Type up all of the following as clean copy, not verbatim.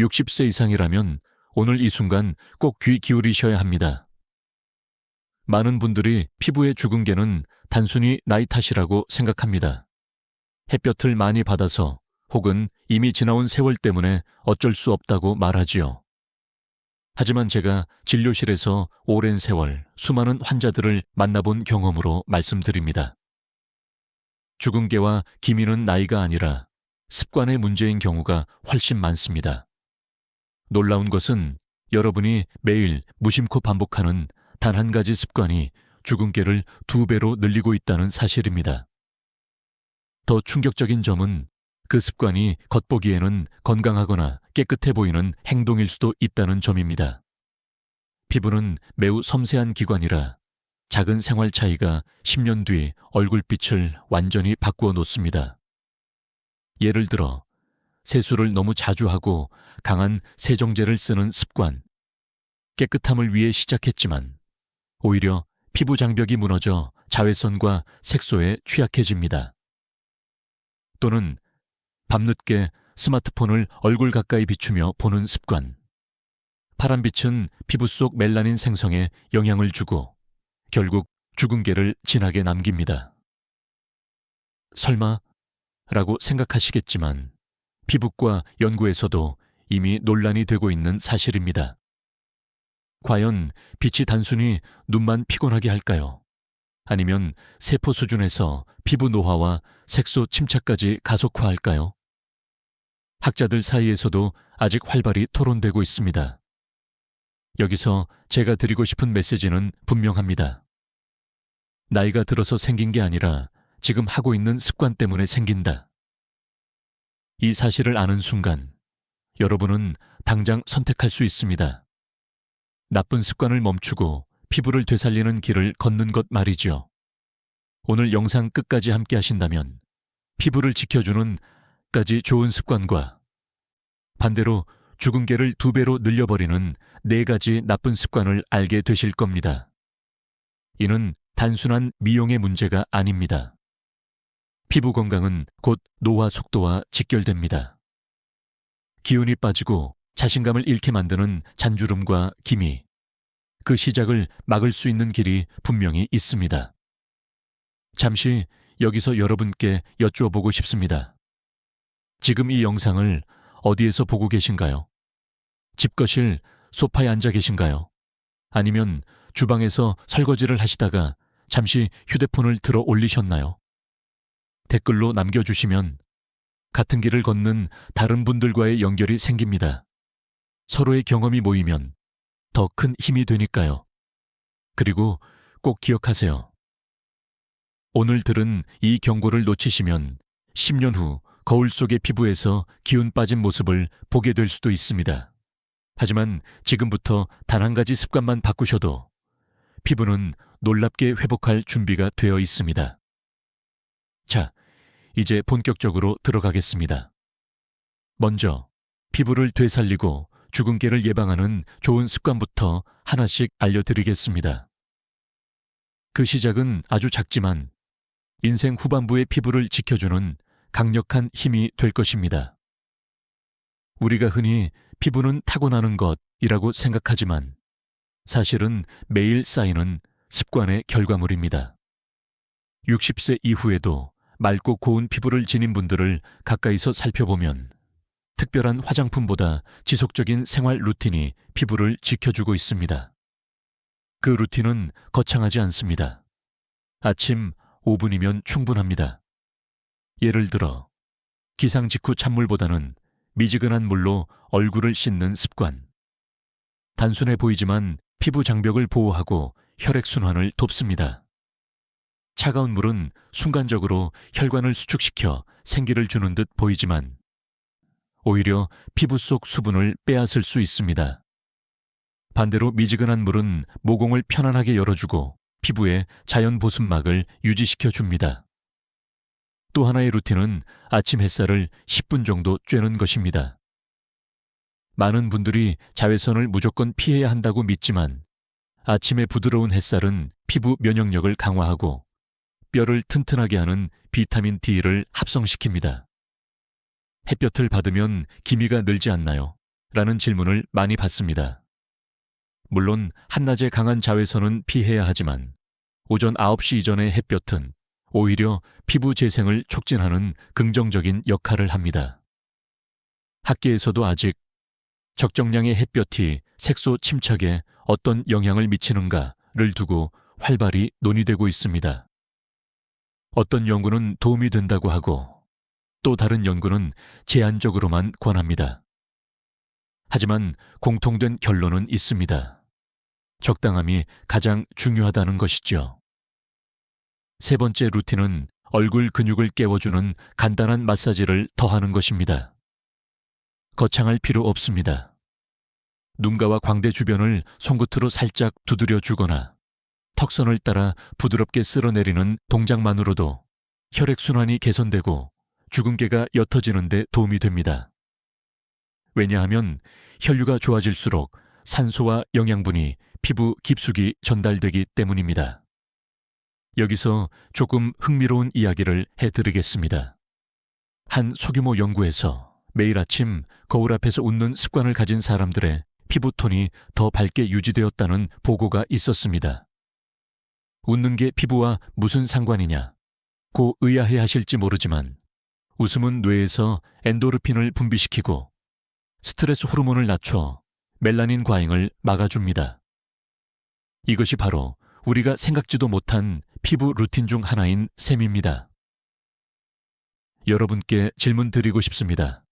60세 이상이라면 오늘 이 순간 꼭 귀 기울이셔야 합니다. 많은 분들이 피부의 주근깨는 단순히 나이 탓이라고 생각합니다. 햇볕을 많이 받아서 혹은 이미 지나온 세월 때문에 어쩔 수 없다고 말하지요. 하지만 제가 진료실에서 오랜 세월 수많은 환자들을 만나본 경험으로 말씀드립니다. 주근깨와 기미는 나이가 아니라 습관의 문제인 경우가 훨씬 많습니다. 놀라운 것은 여러분이 매일 무심코 반복하는 단 한 가지 습관이 주근깨를 2배로 늘리고 있다는 사실입니다. 더 충격적인 점은 그 습관이 겉보기에는 건강하거나 깨끗해 보이는 행동일 수도 있다는 점입니다. 피부는 매우 섬세한 기관이라 작은 생활 차이가 10년 뒤 얼굴빛을 완전히 바꾸어 놓습니다. 예를 들어 세수를 너무 자주 하고 강한 세정제를 쓰는 습관. 깨끗함을 위해 시작했지만 오히려 피부 장벽이 무너져 자외선과 색소에 취약해집니다. 또는 밤늦게 스마트폰을 얼굴 가까이 비추며 보는 습관. 파란빛은 피부 속 멜라닌 생성에 영향을 주고 결국 주근깨를 진하게 남깁니다. 설마? 라고 생각하시겠지만 피부과 연구에서도 이미 논란이 되고 있는 사실입니다. 과연 빛이 단순히 눈만 피곤하게 할까요? 아니면 세포 수준에서 피부 노화와 색소 침착까지 가속화할까요? 학자들 사이에서도 아직 활발히 토론되고 있습니다. 여기서 제가 드리고 싶은 메시지는 분명합니다. 나이가 들어서 생긴 게 아니라 지금 하고 있는 습관 때문에 생긴다. 이 사실을 아는 순간 여러분은 당장 선택할 수 있습니다. 나쁜 습관을 멈추고 피부를 되살리는 길을 걷는 것 말이죠. 오늘 영상 끝까지 함께 하신다면 피부를 지켜주는 까지 좋은 습관과 반대로 주근깨를 2배로 늘려버리는 4가지 나쁜 습관을 알게 되실 겁니다. 이는 단순한 미용의 문제가 아닙니다. 피부 건강은 곧 노화 속도와 직결됩니다. 기운이 빠지고 자신감을 잃게 만드는 잔주름과 기미, 그 시작을 막을 수 있는 길이 분명히 있습니다. 잠시 여기서 여러분께 여쭈어보고 싶습니다. 지금 이 영상을 어디에서 보고 계신가요? 집거실 소파에 앉아 계신가요? 아니면 주방에서 설거지를 하시다가 잠시 휴대폰을 들어 올리셨나요? 댓글로 남겨주시면 같은 길을 걷는 다른 분들과의 연결이 생깁니다. 서로의 경험이 모이면 더 큰 힘이 되니까요. 그리고 꼭 기억하세요. 오늘 들은 이 경고를 놓치시면 10년 후 거울 속의 피부에서 기운 빠진 모습을 보게 될 수도 있습니다. 하지만 지금부터 단 한 가지 습관만 바꾸셔도 피부는 놀랍게 회복할 준비가 되어 있습니다. 자, 이제 본격적으로 들어가겠습니다. 먼저 피부를 되살리고 주근깨를 예방하는 좋은 습관부터 하나씩 알려드리겠습니다. 그 시작은 아주 작지만 인생 후반부의 피부를 지켜주는 강력한 힘이 될 것입니다. 우리가 흔히 피부는 타고나는 것이라고 생각하지만 사실은 매일 쌓이는 습관의 결과물입니다. 60세 이후에도 맑고 고운 피부를 지닌 분들을 가까이서 살펴보면 특별한 화장품보다 지속적인 생활 루틴이 피부를 지켜주고 있습니다. 그 루틴은 거창하지 않습니다. 아침 5분이면 충분합니다. 예를 들어 기상 직후 찬물보다는 미지근한 물로 얼굴을 씻는 습관. 단순해 보이지만 피부 장벽을 보호하고 혈액순환을 돕습니다. 차가운 물은 순간적으로 혈관을 수축시켜 생기를 주는 듯 보이지만 오히려 피부 속 수분을 빼앗을 수 있습니다. 반대로 미지근한 물은 모공을 편안하게 열어주고 피부의 자연 보습막을 유지시켜 줍니다. 또 하나의 루틴은 아침 햇살을 10분 정도 쬐는 것입니다. 많은 분들이 자외선을 무조건 피해야 한다고 믿지만 아침의 부드러운 햇살은 피부 면역력을 강화하고 뼈를 튼튼하게 하는 비타민 D를 합성시킵니다. 햇볕을 받으면 기미가 늘지 않나요? 라는 질문을 많이 받습니다. 물론 한낮에 강한 자외선은 피해야 하지만 오전 9시 이전의 햇볕은 오히려 피부 재생을 촉진하는 긍정적인 역할을 합니다. 학계에서도 아직 적정량의 햇볕이 색소 침착에 어떤 영향을 미치는가를 두고 활발히 논의되고 있습니다. 어떤 연구는 도움이 된다고 하고 또 다른 연구는 제한적으로만 권합니다. 하지만 공통된 결론은 있습니다. 적당함이 가장 중요하다는 것이죠. 세 번째 루틴은 얼굴 근육을 깨워주는 간단한 마사지를 더하는 것입니다. 거창할 필요 없습니다. 눈가와 광대 주변을 손끝으로 살짝 두드려 주거나 턱선을 따라 부드럽게 쓸어내리는 동작만으로도 혈액순환이 개선되고 주근깨가 옅어지는 데 도움이 됩니다. 왜냐하면 혈류가 좋아질수록 산소와 영양분이 피부 깊숙이 전달되기 때문입니다. 여기서 조금 흥미로운 이야기를 해드리겠습니다. 한 소규모 연구에서 매일 아침 거울 앞에서 웃는 습관을 가진 사람들의 피부톤이 더 밝게 유지되었다는 보고가 있었습니다. 웃는 게 피부와 무슨 상관이냐? 고 의아해 하실지 모르지만 웃음은 뇌에서 엔도르핀을 분비시키고 스트레스 호르몬을 낮춰 멜라닌 과잉을 막아줍니다. 이것이 바로 우리가 생각지도 못한 피부 루틴 중 하나인 셈입니다. 여러분께 질문 드리고 싶습니다.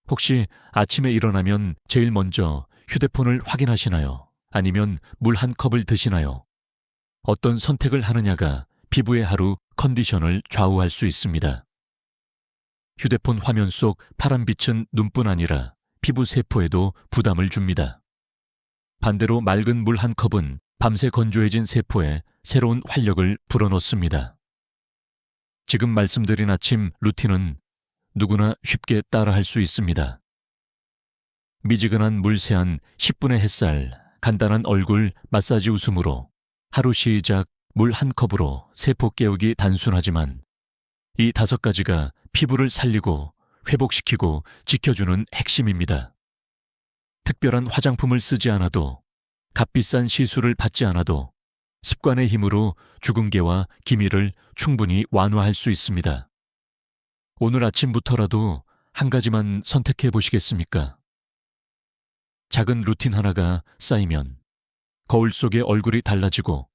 혹시 아침에 일어나면 제일 먼저 휴대폰을 확인하시나요? 아니면 물 한 컵을 드시나요? 어떤 선택을 하느냐가 피부의 하루 컨디션을 좌우할 수 있습니다. 휴대폰 화면 속 파란빛은 눈뿐 아니라 피부 세포에도 부담을 줍니다. 반대로 맑은 물 한 컵은 밤새 건조해진 세포에 새로운 활력을 불어넣습니다. 지금 말씀드린 아침 루틴은 누구나 쉽게 따라할 수 있습니다. 미지근한 물 세안 10분의 햇살, 간단한 얼굴 마사지 웃음으로 하루 시작 물 한 컵으로 세포 깨우기 단순하지만 이 5가지가 피부를 살리고 회복시키고 지켜주는 핵심입니다. 특별한 화장품을 쓰지 않아도 값비싼 시술을 받지 않아도 습관의 힘으로 주근깨와 기미를 충분히 완화할 수 있습니다. 오늘 아침부터라도 한 가지만 선택해 보시겠습니까? 작은 루틴 하나가 쌓이면 거울 속의 얼굴이 달라지고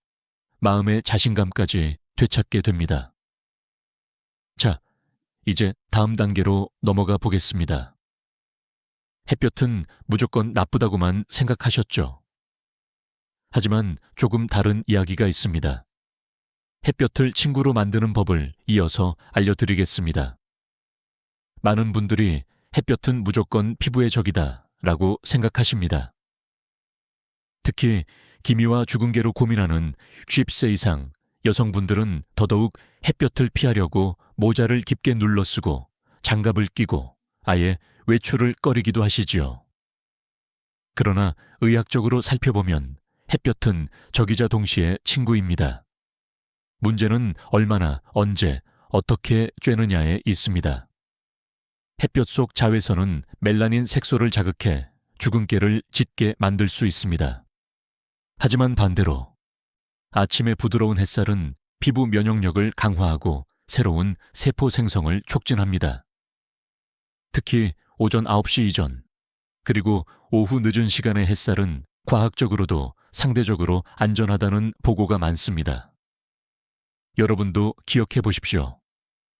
마음의 자신감까지 되찾게 됩니다. 자, 이제 다음 단계로 넘어가 보겠습니다. 햇볕은 무조건 나쁘다고만 생각하셨죠? 하지만 조금 다른 이야기가 있습니다. 햇볕을 친구로 만드는 법을 이어서 알려드리겠습니다. 많은 분들이 햇볕은 무조건 피부의 적이다 라고 생각하십니다. 특히 기미와 주근깨로 고민하는 50세 이상 여성분들은 더더욱 햇볕을 피하려고 모자를 깊게 눌러 쓰고 장갑을 끼고 아예 외출을 꺼리기도 하시지요. 그러나 의학적으로 살펴보면 햇볕은 적이자 동시에 친구입니다. 문제는 얼마나, 언제, 어떻게 쬐느냐에 있습니다. 햇볕 속 자외선은 멜라닌 색소를 자극해 주근깨를 짙게 만들 수 있습니다. 하지만 반대로 아침의 부드러운 햇살은 피부 면역력을 강화하고 새로운 세포 생성을 촉진합니다. 특히 오전 9시 이전, 그리고 오후 늦은 시간의 햇살은 과학적으로도 상대적으로 안전하다는 보고가 많습니다. 여러분도 기억해 보십시오.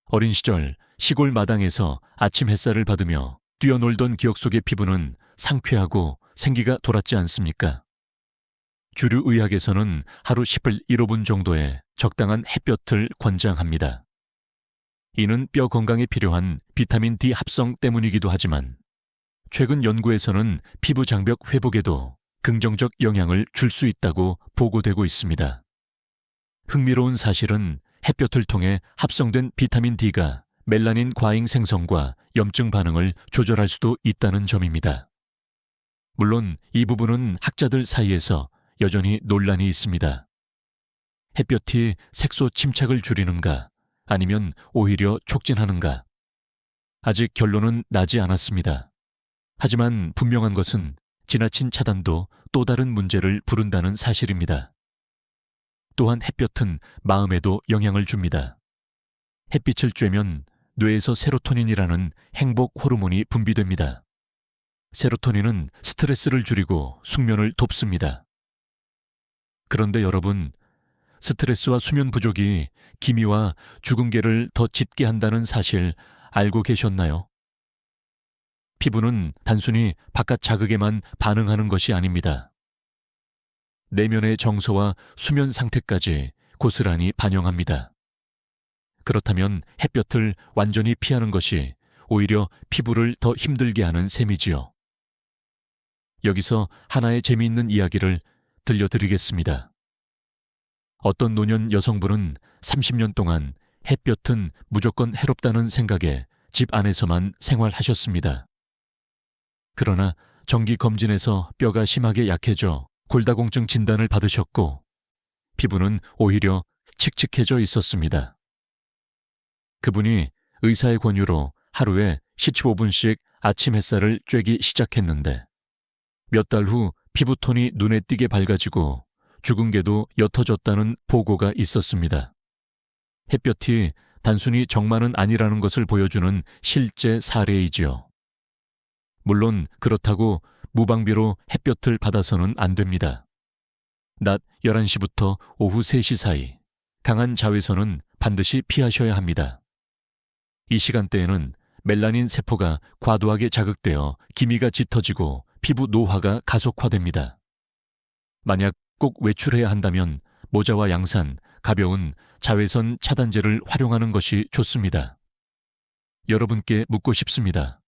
어린 시절 시골 마당에서 아침 햇살을 받으며 뛰어놀던 기억 속의 피부는 상쾌하고 생기가 돌았지 않습니까? 주류 의학에서는 하루 10을 1호분 정도의 적당한 햇볕을 권장합니다. 이는 뼈 건강에 필요한 비타민 D 합성 때문이기도 하지만 최근 연구에서는 피부 장벽 회복에도 긍정적 영향을 줄 수 있다고 보고되고 있습니다. 흥미로운 사실은 햇볕을 통해 합성된 비타민 D가 멜라닌 과잉 생성과 염증 반응을 조절할 수도 있다는 점입니다. 물론 이 부분은 학자들 사이에서 여전히 논란이 있습니다. 햇볕이 색소 침착을 줄이는가 아니면 오히려 촉진하는가? 아직 결론은 나지 않았습니다. 하지만 분명한 것은 지나친 차단도 또 다른 문제를 부른다는 사실입니다. 또한 햇볕은 마음에도 영향을 줍니다. 햇빛을 쬐면 뇌에서 세로토닌이라는 행복 호르몬이 분비됩니다. 세로토닌은 스트레스를 줄이고 숙면을 돕습니다. 그런데 여러분, 스트레스와 수면 부족이 기미와 주근깨를 더 짙게 한다는 사실 알고 계셨나요? 피부는 단순히 바깥 자극에만 반응하는 것이 아닙니다. 내면의 정서와 수면 상태까지 고스란히 반영합니다. 그렇다면 햇볕을 완전히 피하는 것이 오히려 피부를 더 힘들게 하는 셈이지요. 여기서 하나의 재미있는 이야기를 들려드리겠습니다. 어떤 노년 여성분은 30년 동안 햇볕은 무조건 해롭다는 생각에 집 안에서만 생활하셨습니다. 그러나 정기 검진에서 뼈가 심하게 약해져 골다공증 진단을 받으셨고 피부는 오히려 칙칙해져 있었습니다. 그분이 의사의 권유로 하루에 15분씩 아침 햇살을 쬐기 시작했는데 몇 달 후 피부톤이 눈에 띄게 밝아지고 주근깨도 옅어졌다는 보고가 있었습니다. 햇볕이 단순히 정만은 아니라는 것을 보여주는 실제 사례이지요. 물론 그렇다고 무방비로 햇볕을 받아서는 안 됩니다. 낮 11시부터 오후 3시 사이 강한 자외선은 반드시 피하셔야 합니다. 이 시간대에는 멜라닌 세포가 과도하게 자극되어 기미가 짙어지고 피부 노화가 가속화됩니다. 만약 꼭 외출해야 한다면 모자와 양산, 가벼운 자외선 차단제를 활용하는 것이 좋습니다. 여러분께 묻고 싶습니다.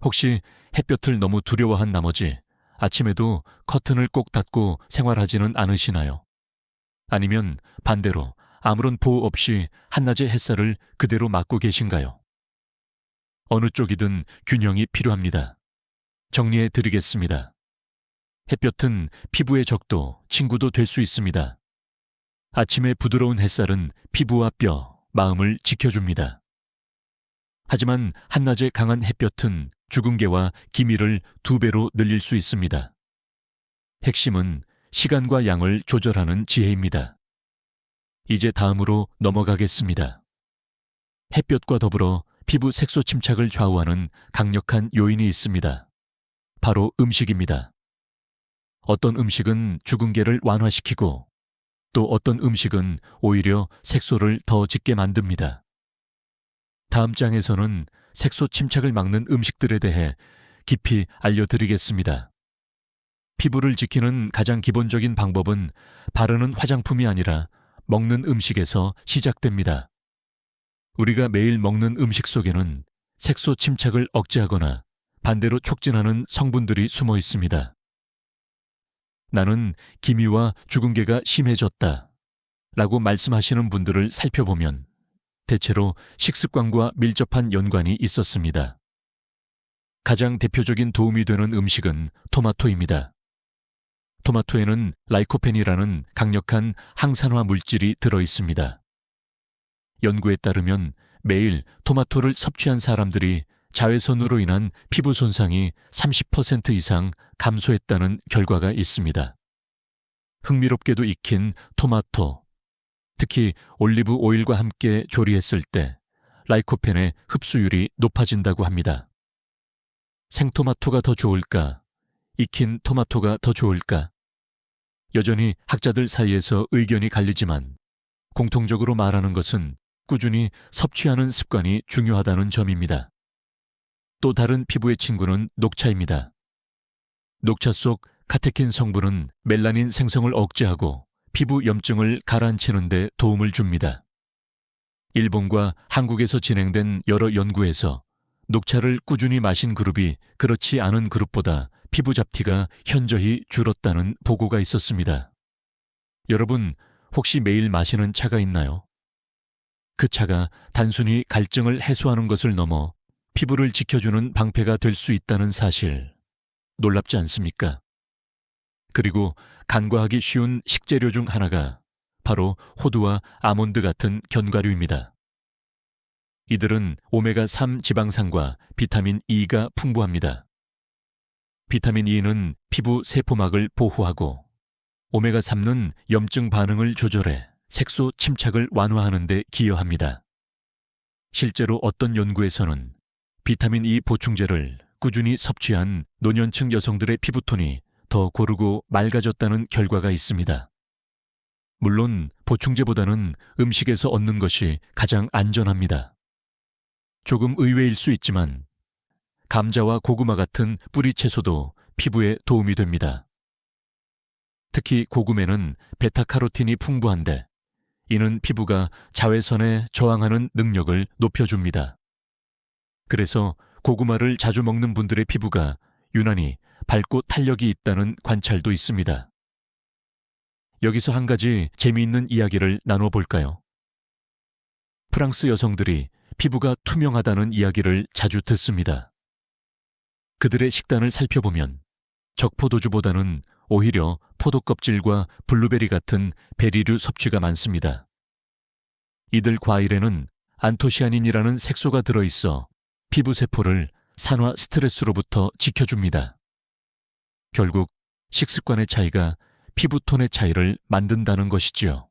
혹시 햇볕을 너무 두려워한 나머지 아침에도 커튼을 꼭 닫고 생활하지는 않으시나요? 아니면 반대로 아무런 보호 없이 한낮의 햇살을 그대로 맞고 계신가요? 어느 쪽이든 균형이 필요합니다. 정리해 드리겠습니다. 햇볕은 피부의 적도, 친구도 될 수 있습니다. 아침의 부드러운 햇살은 피부와 뼈, 마음을 지켜줍니다. 하지만 한낮의 강한 햇볕은 주근깨와 기미를 2배로 늘릴 수 있습니다. 핵심은 시간과 양을 조절하는 지혜입니다. 이제 다음으로 넘어가겠습니다. 햇볕과 더불어 피부 색소 침착을 좌우하는 강력한 요인이 있습니다. 바로 음식입니다. 어떤 음식은 주근깨를 완화시키고 또 어떤 음식은 오히려 색소를 더 짙게 만듭니다. 다음 장에서는 색소 침착을 막는 음식들에 대해 깊이 알려드리겠습니다. 피부를 지키는 가장 기본적인 방법은 바르는 화장품이 아니라 먹는 음식에서 시작됩니다. 우리가 매일 먹는 음식 속에는 색소 침착을 억제하거나 반대로 촉진하는 성분들이 숨어 있습니다. 나는 기미와 주근깨가 심해졌다 라고 말씀하시는 분들을 살펴보면 대체로 식습관과 밀접한 연관이 있었습니다. 가장 대표적인 도움이 되는 음식은 토마토입니다. 토마토에는 라이코펜이라는 강력한 항산화 물질이 들어 있습니다. 연구에 따르면 매일 토마토를 섭취한 사람들이 자외선으로 인한 피부 손상이 30% 이상 감소했다는 결과가 있습니다. 흥미롭게도 익힌 토마토, 특히 올리브 오일과 함께 조리했을 때 라이코펜의 흡수율이 높아진다고 합니다. 생토마토가 더 좋을까? 익힌 토마토가 더 좋을까? 여전히 학자들 사이에서 의견이 갈리지만 공통적으로 말하는 것은 꾸준히 섭취하는 습관이 중요하다는 점입니다. 또 다른 피부의 친구는 녹차입니다. 녹차 속 카테킨 성분은 멜라닌 생성을 억제하고 피부 염증을 가라앉히는 데 도움을 줍니다. 일본과 한국에서 진행된 여러 연구에서 녹차를 꾸준히 마신 그룹이 그렇지 않은 그룹보다 피부 잡티가 현저히 줄었다는 보고가 있었습니다. 여러분, 혹시 매일 마시는 차가 있나요? 그 차가 단순히 갈증을 해소하는 것을 넘어 피부를 지켜주는 방패가 될 수 있다는 사실, 놀랍지 않습니까? 그리고 간과하기 쉬운 식재료 중 하나가 바로 호두와 아몬드 같은 견과류입니다. 이들은 오메가3 지방산과 비타민 E가 풍부합니다. 비타민 E는 피부 세포막을 보호하고 오메가3는 염증 반응을 조절해 색소 침착을 완화하는 데 기여합니다. 실제로 어떤 연구에서는 비타민 E 보충제를 꾸준히 섭취한 노년층 여성들의 피부톤이 더 고르고 맑아졌다는 결과가 있습니다. 물론 보충제보다는 음식에서 얻는 것이 가장 안전합니다. 조금 의외일 수 있지만 감자와 고구마 같은 뿌리 채소도 피부에 도움이 됩니다. 특히 고구마는 베타카로틴이 풍부한데 이는 피부가 자외선에 저항하는 능력을 높여줍니다. 그래서 고구마를 자주 먹는 분들의 피부가 유난히 밝고 탄력이 있다는 관찰도 있습니다. 여기서 한 가지 재미있는 이야기를 나눠볼까요? 프랑스 여성들이 피부가 투명하다는 이야기를 자주 듣습니다. 그들의 식단을 살펴보면 적포도주보다는 오히려 포도 껍질과 블루베리 같은 베리류 섭취가 많습니다. 이들 과일에는 안토시아닌이라는 색소가 들어있어 피부 세포를 산화 스트레스로부터 지켜줍니다. 결국 식습관의 차이가 피부톤의 차이를 만든다는 것이지요.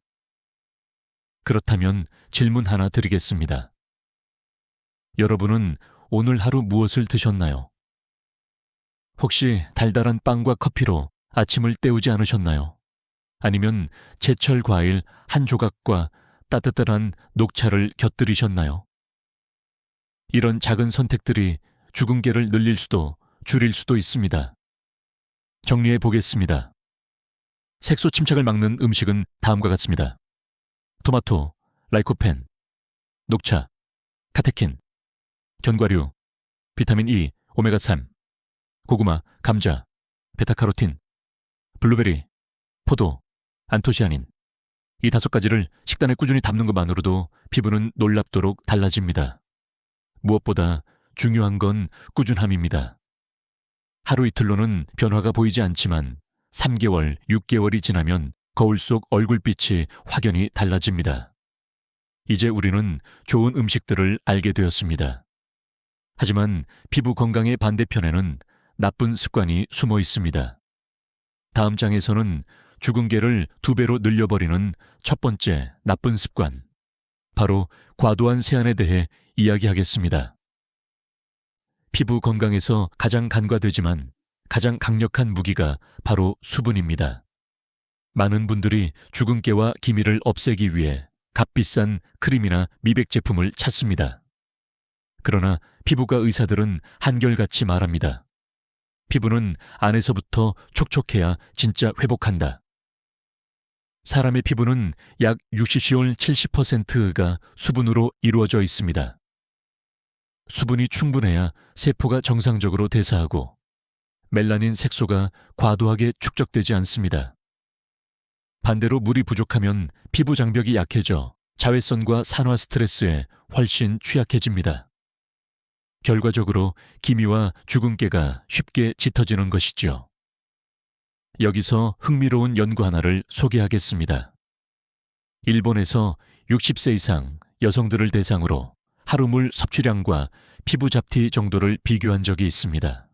그렇다면 질문 하나 드리겠습니다. 여러분은 오늘 하루 무엇을 드셨나요? 혹시 달달한 빵과 커피로 아침을 때우지 않으셨나요? 아니면 제철 과일 한 조각과 따뜻한 녹차를 곁들이셨나요? 이런 작은 선택들이 주근깨를 늘릴 수도 줄일 수도 있습니다. 정리해 보겠습니다. 색소 침착을 막는 음식은 다음과 같습니다. 토마토, 라이코펜, 녹차, 카테킨, 견과류, 비타민 E, 오메가3, 고구마, 감자, 베타카로틴, 블루베리, 포도, 안토시아닌. 이 5가지를 식단에 꾸준히 담는 것만으로도 피부는 놀랍도록 달라집니다. 무엇보다 중요한 건 꾸준함입니다. 하루 이틀로는 변화가 보이지 않지만 3개월, 6개월이 지나면 거울 속 얼굴빛이 확연히 달라집니다. 이제 우리는 좋은 음식들을 알게 되었습니다. 하지만 피부 건강의 반대편에는 나쁜 습관이 숨어 있습니다. 다음 장에서는 주근깨를 2배로 늘려버리는 첫 번째 나쁜 습관, 바로 과도한 세안에 대해 이야기하겠습니다. 피부 건강에서 가장 간과되지만 가장 강력한 무기가 바로 수분입니다. 많은 분들이 주근깨와 기미를 없애기 위해 값비싼 크림이나 미백 제품을 찾습니다. 그러나 피부과 의사들은 한결같이 말합니다. 피부는 안에서부터 촉촉해야 진짜 회복한다. 사람의 피부는 약 60시올 70%가 수분으로 이루어져 있습니다. 수분이 충분해야 세포가 정상적으로 대사하고 멜라닌 색소가 과도하게 축적되지 않습니다. 반대로 물이 부족하면 피부 장벽이 약해져 자외선과 산화 스트레스에 훨씬 취약해집니다. 결과적으로 기미와 주근깨가 쉽게 짙어지는 것이죠. 여기서 흥미로운 연구 하나를 소개하겠습니다. 일본에서 60세 이상 여성들을 대상으로 하루물 섭취량과 피부 잡티 정도를 비교한 적이 있습니다.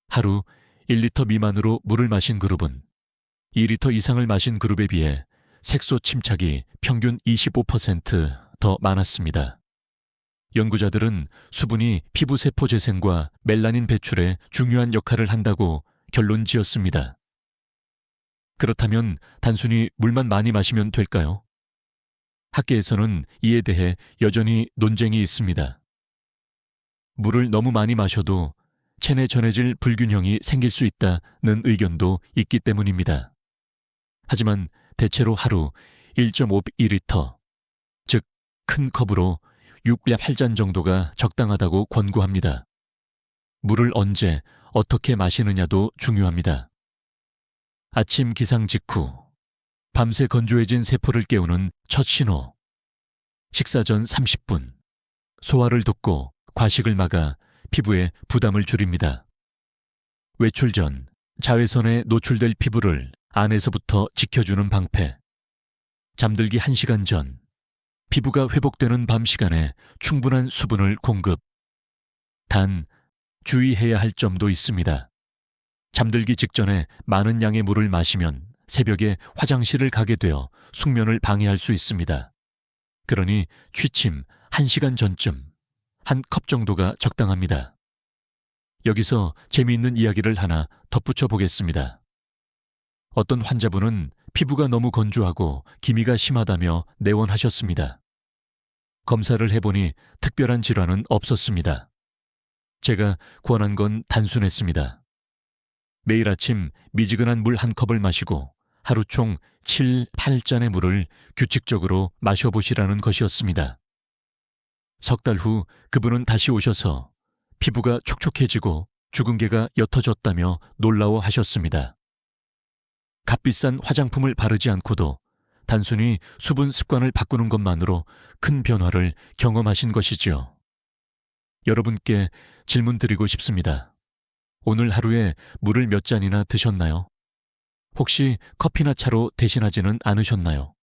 하루 1리터 미만으로 물을 마신 그룹은 2리터 이상을 마신 그룹에 비해 색소 침착이 평균 25% 많았습니다. 연구자들은 수분이 피부 세포 재생과 멜라닌 배출에 중요한 역할을 한다고 결론 지었습니다. 그렇다면 단순히 물만 많이 마시면 될까요? 학계에서는 이에 대해 여전히 논쟁이 있습니다. 물을 너무 많이 마셔도 체내 전해질 불균형이 생길 수 있다는 의견도 있기 때문입니다. 하지만 대체로 하루 1.5리터, 즉 큰 컵으로 6-8잔 정도가 적당하다고 권고합니다. 물을 언제, 어떻게 마시느냐도 중요합니다. 아침 기상 직후, 밤새 건조해진 세포를 깨우는 첫 신호, 식사 전 30분, 소화를 돕고 과식을 막아 피부에 부담을 줄입니다. 외출 전, 자외선에 노출될 피부를 안에서부터 지켜주는 방패, 잠들기 1시간 전, 피부가 회복되는 밤 시간에 충분한 수분을 공급. 단, 주의해야 할 점도 있습니다. 잠들기 직전에 많은 양의 물을 마시면 새벽에 화장실을 가게 되어 숙면을 방해할 수 있습니다. 그러니 취침 1시간 전쯤 한 컵 정도가 적당합니다. 여기서 재미있는 이야기를 하나 덧붙여 보겠습니다. 어떤 환자분은 피부가 너무 건조하고 기미가 심하다며 내원하셨습니다. 검사를 해보니 특별한 질환은 없었습니다. 제가 권한 건 단순했습니다. 매일 아침 미지근한 물 한 컵을 마시고 하루 총 7, 8잔의 물을 규칙적으로 마셔보시라는 것이었습니다. 석 달 후 그분은 다시 오셔서 피부가 촉촉해지고 주근깨가 옅어졌다며 놀라워하셨습니다. 값비싼 화장품을 바르지 않고도 단순히 수분 습관을 바꾸는 것만으로 큰 변화를 경험하신 것이지요. 여러분께 질문 드리고 싶습니다. 오늘 하루에 물을 몇 잔이나 드셨나요? 혹시 커피나 차로 대신하지는 않으셨나요?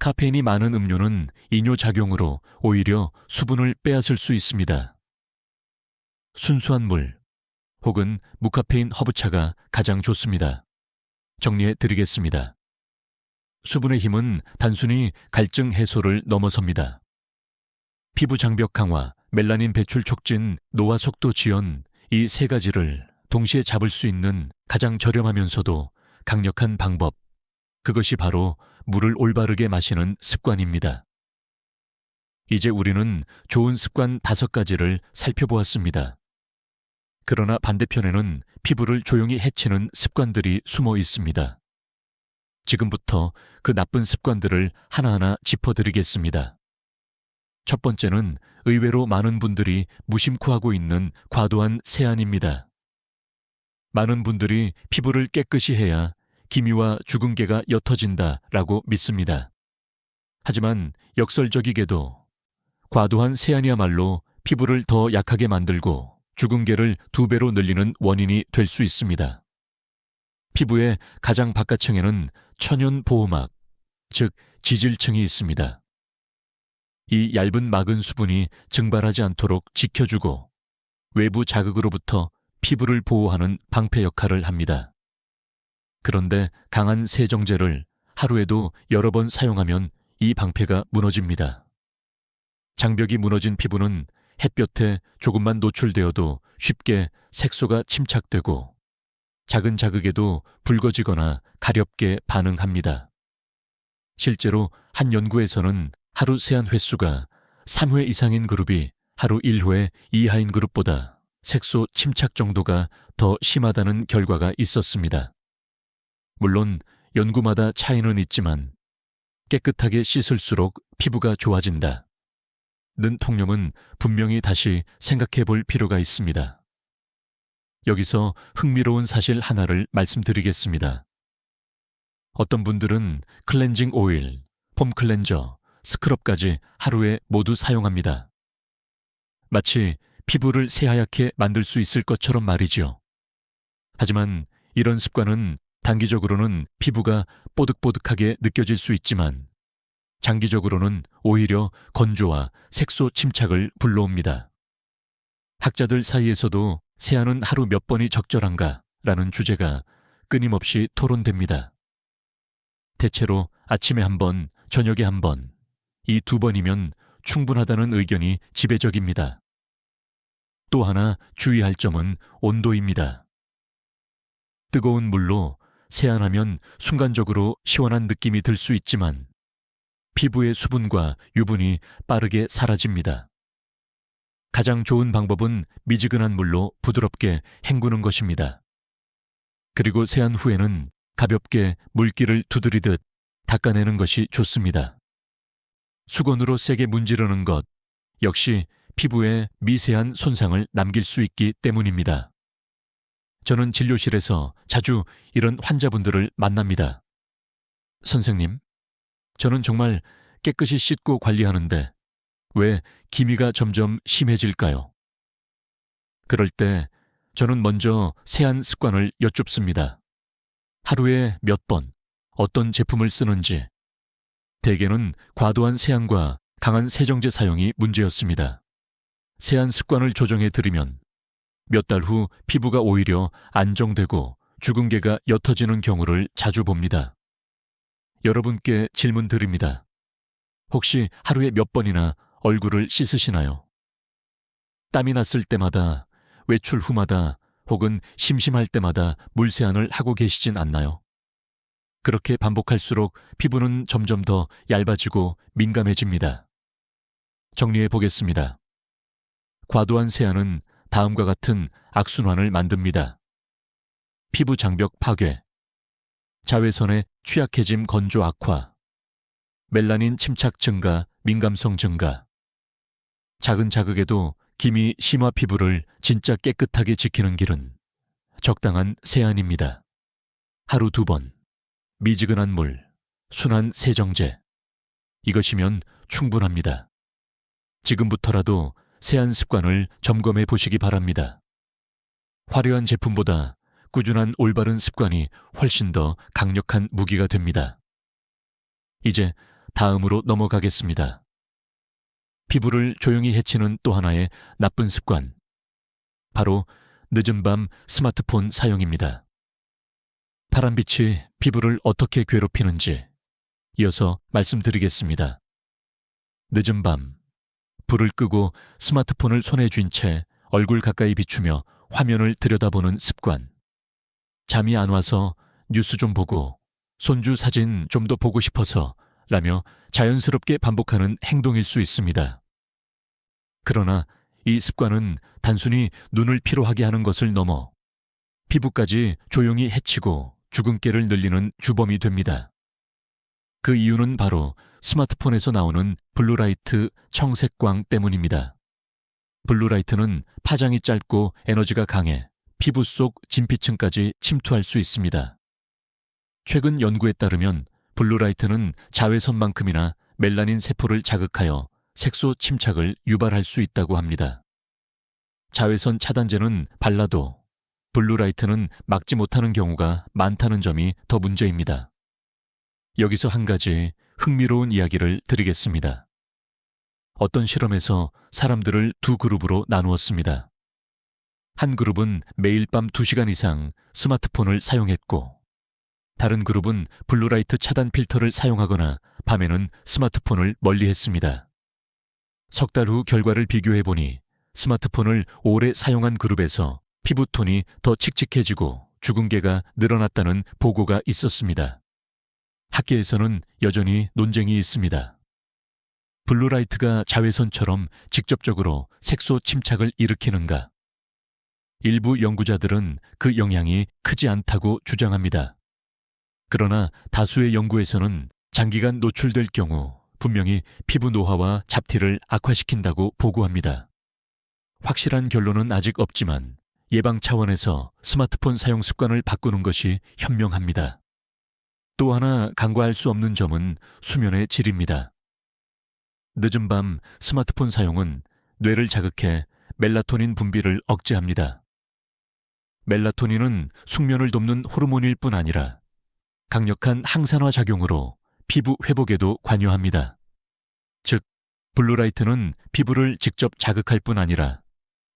카페인이 많은 음료는 이뇨작용으로 오히려 수분을 빼앗을 수 있습니다. 순수한 물 혹은 무카페인 허브차가 가장 좋습니다. 정리해 드리겠습니다. 수분의 힘은 단순히 갈증 해소를 넘어섭니다. 피부 장벽 강화, 멜라닌 배출 촉진, 노화 속도 지연, 이 세 가지를 동시에 잡을 수 있는 가장 저렴하면서도 강력한 방법, 그것이 바로 물을 올바르게 마시는 습관입니다. 이제 우리는 좋은 습관 5가지를 살펴보았습니다. 그러나 반대편에는 피부를 조용히 해치는 습관들이 숨어 있습니다. 지금부터 그 나쁜 습관들을 하나하나 짚어드리겠습니다. 첫 번째는 의외로 많은 분들이 무심코 하고 있는 과도한 세안입니다. 많은 분들이 피부를 깨끗이 해야 기미와 주근깨가 옅어진다라고 믿습니다. 하지만 역설적이게도 과도한 세안이야말로 피부를 더 약하게 만들고 주근깨를 2배로 늘리는 원인이 될 수 있습니다. 피부의 가장 바깥층에는 천연 보호막, 즉 지질층이 있습니다. 이 얇은 막은 수분이 증발하지 않도록 지켜주고 외부 자극으로부터 피부를 보호하는 방패 역할을 합니다. 그런데 강한 세정제를 하루에도 여러 번 사용하면 이 방패가 무너집니다. 장벽이 무너진 피부는 햇볕에 조금만 노출되어도 쉽게 색소가 침착되고 작은 자극에도 붉어지거나 가렵게 반응합니다. 실제로 한 연구에서는 하루 세안 횟수가 3회 이상인 그룹이 하루 1회 이하인 그룹보다 색소 침착 정도가 더 심하다는 결과가 있었습니다. 물론 연구마다 차이는 있지만 깨끗하게 씻을수록 피부가 좋아진다 는 통념은 분명히 다시 생각해 볼 필요가 있습니다. 여기서 흥미로운 사실 하나를 말씀드리겠습니다. 어떤 분들은 클렌징 오일, 폼 클렌저, 스크럽까지 하루에 모두 사용합니다. 마치 피부를 새하얗게 만들 수 있을 것처럼 말이죠. 하지만 이런 습관은 단기적으로는 피부가 뽀득뽀득하게 느껴질 수 있지만 장기적으로는 오히려 건조와 색소 침착을 불러옵니다. 학자들 사이에서도 세안은 하루 몇 번이 적절한가 라는 주제가 끊임없이 토론됩니다. 대체로 아침에 1번, 저녁에 1번, 이 2번이면 충분하다는 의견이 지배적입니다. 또 하나 주의할 점은 온도입니다. 뜨거운 물로 세안하면 순간적으로 시원한 느낌이 들 수 있지만 피부의 수분과 유분이 빠르게 사라집니다. 가장 좋은 방법은 미지근한 물로 부드럽게 헹구는 것입니다. 그리고 세안 후에는 가볍게 물기를 두드리듯 닦아내는 것이 좋습니다. 수건으로 세게 문지르는 것 역시 피부에 미세한 손상을 남길 수 있기 때문입니다. 저는 진료실에서 자주 이런 환자분들을 만납니다. 선생님, 저는 정말 깨끗이 씻고 관리하는데 왜 기미가 점점 심해질까요? 그럴 때 저는 먼저 세안 습관을 여쭙습니다. 하루에 몇 번, 어떤 제품을 쓰는지. 대개는 과도한 세안과 강한 세정제 사용이 문제였습니다. 세안 습관을 조정해 드리면 몇 달 후 피부가 오히려 안정되고 주근깨가 옅어지는 경우를 자주 봅니다. 여러분께 질문 드립니다. 혹시 하루에 몇 번이나 얼굴을 씻으시나요? 땀이 났을 때마다, 외출 후마다, 혹은 심심할 때마다 물세안을 하고 계시진 않나요? 그렇게 반복할수록 피부는 점점 더 얇아지고 민감해집니다. 정리해 보겠습니다. 과도한 세안은 다음과 같은 악순환을 만듭니다. 피부 장벽 파괴, 자외선의 취약해짐 건조 악화, 멜라닌 침착 증가, 민감성 증가. 작은 자극에도 기미 심화 피부를 진짜 깨끗하게 지키는 길은 적당한 세안입니다. 하루 2번, 미지근한 물, 순한 세정제. 이것이면 충분합니다. 지금부터라도 세안 습관을 점검해 보시기 바랍니다. 화려한 제품보다 꾸준한 올바른 습관이 훨씬 더 강력한 무기가 됩니다. 이제 다음으로 넘어가겠습니다. 피부를 조용히 해치는 또 하나의 나쁜 습관. 바로 늦은 밤 스마트폰 사용입니다. 파란빛이 피부를 어떻게 괴롭히는지 이어서 말씀드리겠습니다. 늦은 밤, 불을 끄고 스마트폰을 손에 쥔 채 얼굴 가까이 비추며 화면을 들여다보는 습관. 잠이 안 와서 뉴스 좀 보고 손주 사진 좀 더 보고 싶어서 라며 자연스럽게 반복하는 행동일 수 있습니다. 그러나 이 습관은 단순히 눈을 피로하게 하는 것을 넘어 피부까지 조용히 해치고 주근깨를 늘리는 주범이 됩니다. 그 이유는 바로 스마트폰에서 나오는 블루라이트 청색광 때문입니다. 블루라이트는 파장이 짧고 에너지가 강해 피부 속 진피층까지 침투할 수 있습니다. 최근 연구에 따르면 블루라이트는 자외선만큼이나 멜라닌 세포를 자극하여 색소 침착을 유발할 수 있다고 합니다. 자외선 차단제는 발라도 블루라이트는 막지 못하는 경우가 많다는 점이 더 문제입니다. 여기서 한 가지 흥미로운 이야기를 드리겠습니다. 어떤 실험에서 사람들을 2그룹으로 나누었습니다. 한 그룹은 매일 밤 2시간 이상 스마트폰을 사용했고, 다른 그룹은 블루라이트 차단 필터를 사용하거나 밤에는 스마트폰을 멀리했습니다. 석 달 후 결과를 비교해보니 스마트폰을 오래 사용한 그룹에서 피부톤이 더 칙칙해지고 주근깨가 늘어났다는 보고가 있었습니다. 학계에서는 여전히 논쟁이 있습니다. 블루라이트가 자외선처럼 직접적으로 색소 침착을 일으키는가? 일부 연구자들은 그 영향이 크지 않다고 주장합니다. 그러나 다수의 연구에서는 장기간 노출될 경우 분명히 피부 노화와 잡티를 악화시킨다고 보고합니다. 확실한 결론은 아직 없지만 예방 차원에서 스마트폰 사용 습관을 바꾸는 것이 현명합니다. 또 하나 간과할 수 없는 점은 수면의 질입니다. 늦은 밤 스마트폰 사용은 뇌를 자극해 멜라토닌 분비를 억제합니다. 멜라토닌은 숙면을 돕는 호르몬일 뿐 아니라 강력한 항산화 작용으로 피부 회복에도 관여합니다. 즉, 블루라이트는 피부를 직접 자극할 뿐 아니라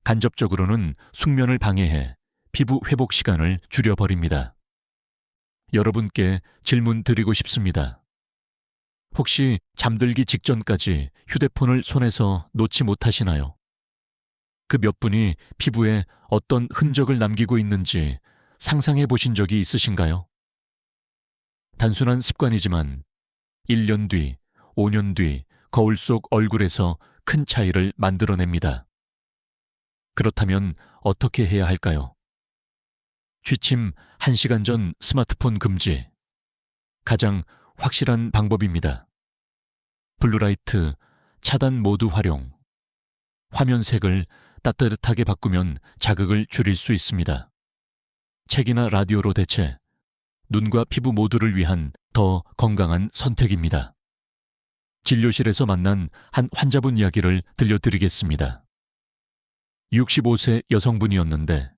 간접적으로는 숙면을 방해해 피부 회복 시간을 줄여버립니다. 여러분께 질문 드리고 싶습니다. 혹시 잠들기 직전까지 휴대폰을 손에서 놓지 못하시나요? 그 몇 분이 피부에 어떤 흔적을 남기고 있는지 상상해 보신 적이 있으신가요? 단순한 습관이지만 1년 뒤, 5년 뒤 거울 속 얼굴에서 큰 차이를 만들어냅니다. 그렇다면 어떻게 해야 할까요? 취침 1시간 전 스마트폰 금지. 가장 확실한 방법입니다. 블루라이트 차단 모드 활용. 화면색을 따뜻하게 바꾸면 자극을 줄일 수 있습니다. 책이나 라디오로 대체 눈과 피부 모두를 위한 더 건강한 선택입니다. 진료실에서 만난 한 환자분 이야기를 들려드리겠습니다. 65세 여성분이었는데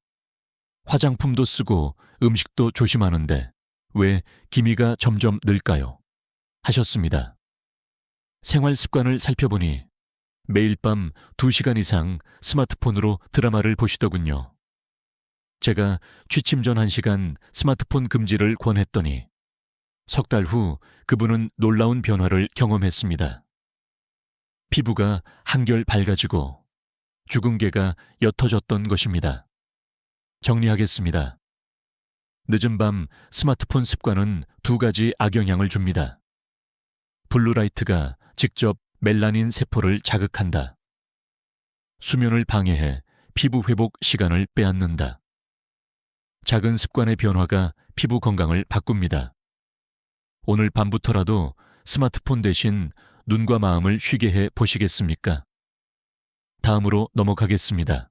화장품도 쓰고 음식도 조심하는데 왜 기미가 점점 늘까요? 하셨습니다. 생활 습관을 살펴보니 매일 밤 2시간 이상 스마트폰으로 드라마를 보시더군요. 제가 취침 전 1시간 스마트폰 금지를 권했더니 석 달 후 그분은 놀라운 변화를 경험했습니다. 피부가 한결 밝아지고 주근깨가 옅어졌던 것입니다. 정리하겠습니다. 늦은 밤 스마트폰 습관은 2가지 악영향을 줍니다. 블루라이트가 직접 멜라닌 세포를 자극한다. 수면을 방해해 피부 회복 시간을 빼앗는다. 작은 습관의 변화가 피부 건강을 바꿉니다. 오늘 밤부터라도 스마트폰 대신 눈과 마음을 쉬게 해 보시겠습니까? 다음으로 넘어가겠습니다.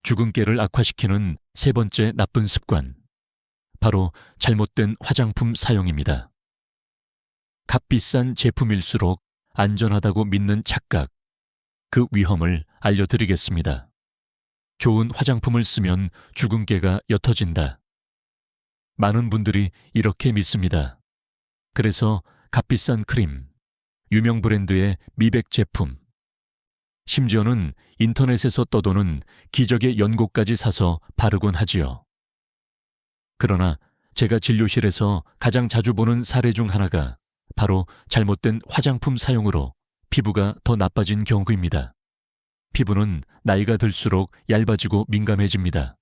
주근깨를 악화시키는 3번째 나쁜 습관. 바로 잘못된 화장품 사용입니다. 값비싼 제품일수록 안전하다고 믿는 착각. 그 위험을 알려드리겠습니다. 좋은 화장품을 쓰면 주근깨가 옅어진다. 많은 분들이 이렇게 믿습니다. 그래서 값비싼 크림, 유명 브랜드의 미백 제품, 심지어는 인터넷에서 떠도는 기적의 연고까지 사서 바르곤 하지요. 그러나 제가 진료실에서 가장 자주 보는 사례 중 하나가 바로 잘못된 화장품 사용으로 피부가 더 나빠진 경우입니다. 피부는 나이가 들수록 얇아지고 민감해집니다.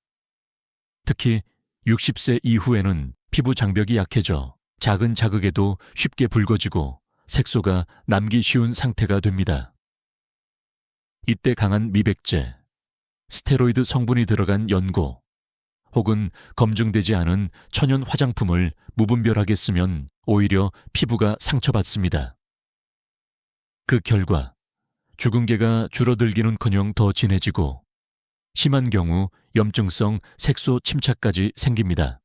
특히 60세 이후에는 피부 장벽이 약해져 작은 자극에도 쉽게 붉어지고 색소가 남기 쉬운 상태가 됩니다. 이때 강한 미백제, 스테로이드 성분이 들어간 연고, 혹은 검증되지 않은 천연 화장품을 무분별하게 쓰면 오히려 피부가 상처받습니다. 그 결과 주근깨가 줄어들기는커녕 더 진해지고 심한 경우 염증성 색소 침착까지 생깁니다.